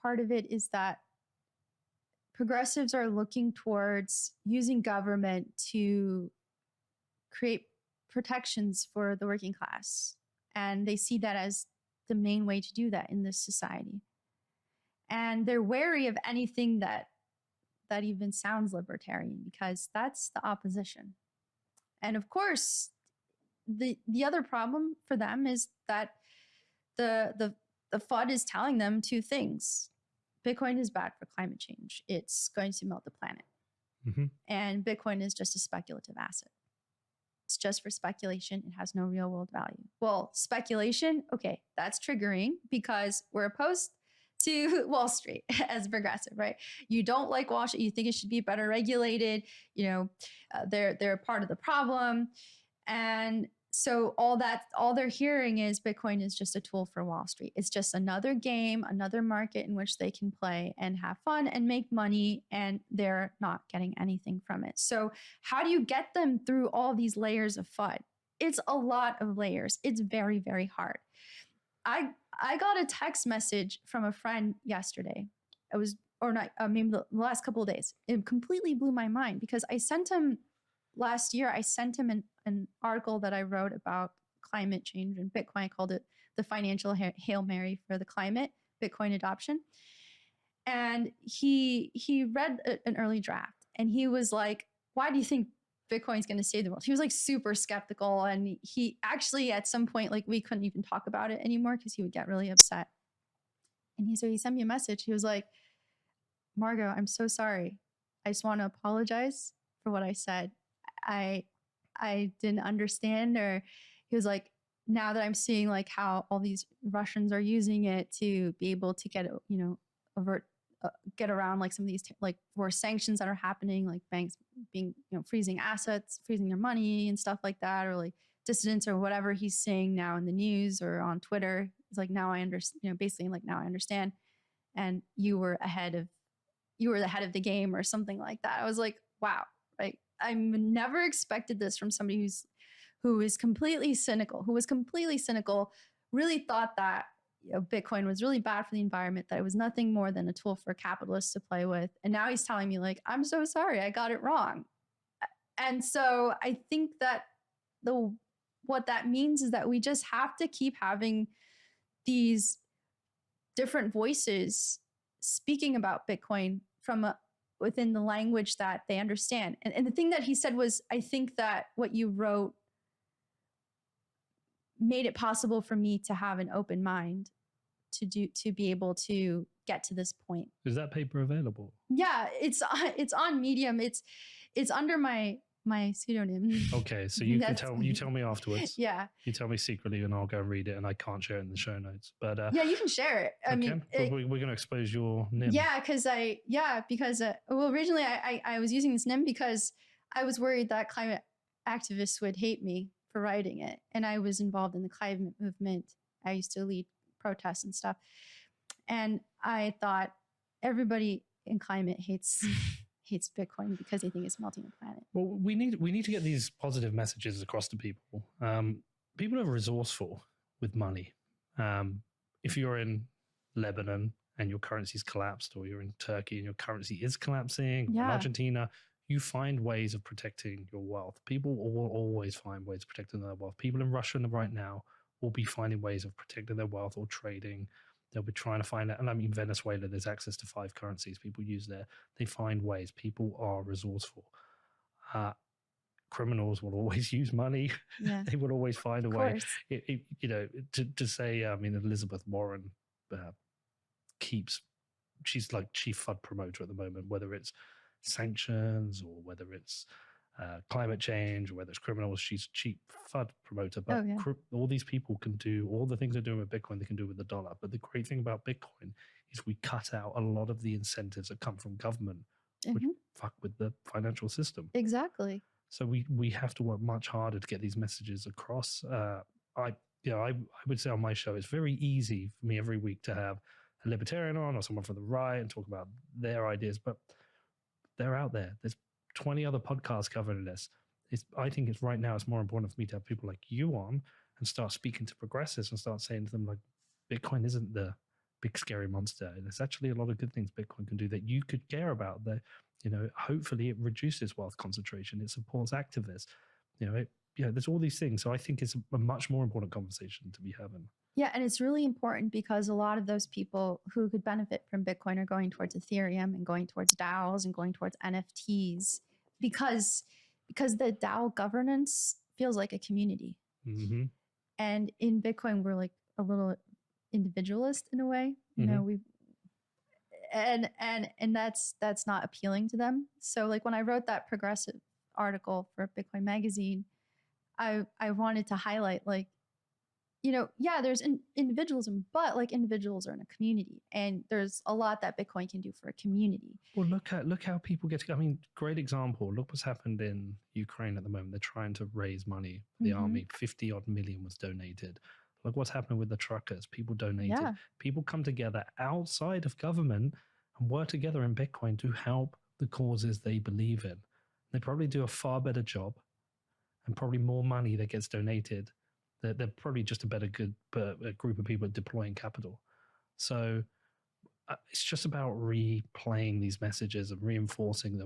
part of it is that progressives are looking towards using government to create protections for the working class. And they see that as the main way to do that in this society. And they're wary of anything that even sounds libertarian, because that's the opposition. And of course, the other problem for them is that the FUD is telling them two things. Bitcoin is bad for climate change. It's going to melt the planet. Mm-hmm. And Bitcoin is just a speculative asset. It's just for speculation. It has no real world value. Well, speculation, okay, that's triggering because we're opposed to Wall Street as progressive, right? You don't like Wall Street. You think it should be better regulated. You know, they're part of the problem. And so all they're hearing is Bitcoin is just a tool for Wall Street. It's just another game, another market in which they can play and have fun and make money, and they're not getting anything from it. So how do you get them through all these layers of FUD? It's a lot of layers. It's very, very hard. I got a text message from a friend yesterday. Maybe the last couple of days. It completely blew my mind because I sent him last year. I sent him an article that I wrote about climate change and Bitcoin. I called it the financial Hail Mary for the climate, Bitcoin adoption. And he read an early draft and he was like, why do you think Bitcoin's going to save the world? He was like super skeptical. And he actually at some point, like we couldn't even talk about it anymore because he would get really upset. And he sent me a message. He was like, Margot, I'm so sorry. I just want to apologize for what I said. I didn't understand. Or he was like, now that I'm seeing like how all these Russians are using it to be able to get around like some of these like worse sanctions that are happening, like banks being, freezing assets, freezing their money and stuff like that, or like dissidents or whatever he's saying now in the news or on Twitter. It's like, now I understand, basically like, now I understand. And you were the head of the game or something like that. I was like, wow, like I never expected this from somebody who was completely cynical, really thought that Bitcoin was really bad for the environment, that it was nothing more than a tool for capitalists to play with. And now he's telling me like, I'm so sorry, I got it wrong. And so I think that what that means is that we just have to keep having these different voices speaking about Bitcoin from within the language that they understand. And the thing that he said was, I think that what you wrote made it possible for me to have an open mind to be able to get to this point. Is that paper available? Yeah, it's on Medium. It's under my pseudonym. Okay, so you tell me afterwards. Yeah, you tell me secretly, and I'll go read it. And I can't share it in the show notes, but yeah, you can share it. I mean, we're going to expose your NIM. Yeah, because originally I was using this NIM because I was worried that climate activists would hate me for writing it, and I was involved in the climate movement. I used to lead protests and stuff, and I thought everybody in climate hates Bitcoin because they think it's melting the planet. Well, we need to get these positive messages across to people. People are resourceful with money. If you're in Lebanon and your currency's collapsed, or you're in Turkey and your currency is collapsing, or in Argentina, you find ways of protecting your wealth. People will always find ways of protecting their wealth. People in Russia right now will be finding ways of protecting their wealth or trading. They'll be trying to find out. And I mean, Venezuela, there's access to 5 currencies people use there. They find ways. People are resourceful. Criminals will always use money. Yeah. They will always find a way. To say, I mean, Elizabeth Warren she's like chief FUD promoter at the moment, whether it's sanctions or whether it's climate change or whether it's criminals. She's chief FUD promoter. But all these people can do all the things they're doing with Bitcoin, they can do with the dollar. But the great thing about Bitcoin is we cut out a lot of the incentives that come from government, which fuck with the financial system. Exactly. So we have to work much harder to get these messages across. I would say on my show, it's very easy for me every week to have a libertarian on or someone from the right and talk about their ideas, but they're out there. There's 20 other podcasts covering this. I think it's right now, it's more important for me to have people like you on and start speaking to progressives and start saying to them, like, Bitcoin isn't the big scary monster. There's actually a lot of good things Bitcoin can do that you could care about. That, hopefully it reduces wealth concentration. It supports activists. There's all these things. So I think it's a much more important conversation to be having. Yeah, and it's really important because a lot of those people who could benefit from Bitcoin are going towards Ethereum and going towards DAOs and going towards NFTs because the DAO governance feels like a community. Mm-hmm. And in Bitcoin, we're like a little individualist in a way. And that's not appealing to them. So like when I wrote that progressive article for Bitcoin Magazine, I wanted to highlight like, there's individualism, but like individuals are in a community, and there's a lot that Bitcoin can do for a community. Well, look how people get together. I mean, great example. Look what's happened in Ukraine at the moment. They're trying to raise money for the army. 50 odd million was donated. Look what's happening with the truckers. People donated. Yeah. People come together outside of government and work together in Bitcoin to help the causes they believe in. They probably do a far better job, and probably more money that gets donated. They're probably just a group of people deploying capital. So it's just about replaying these messages and reinforcing them.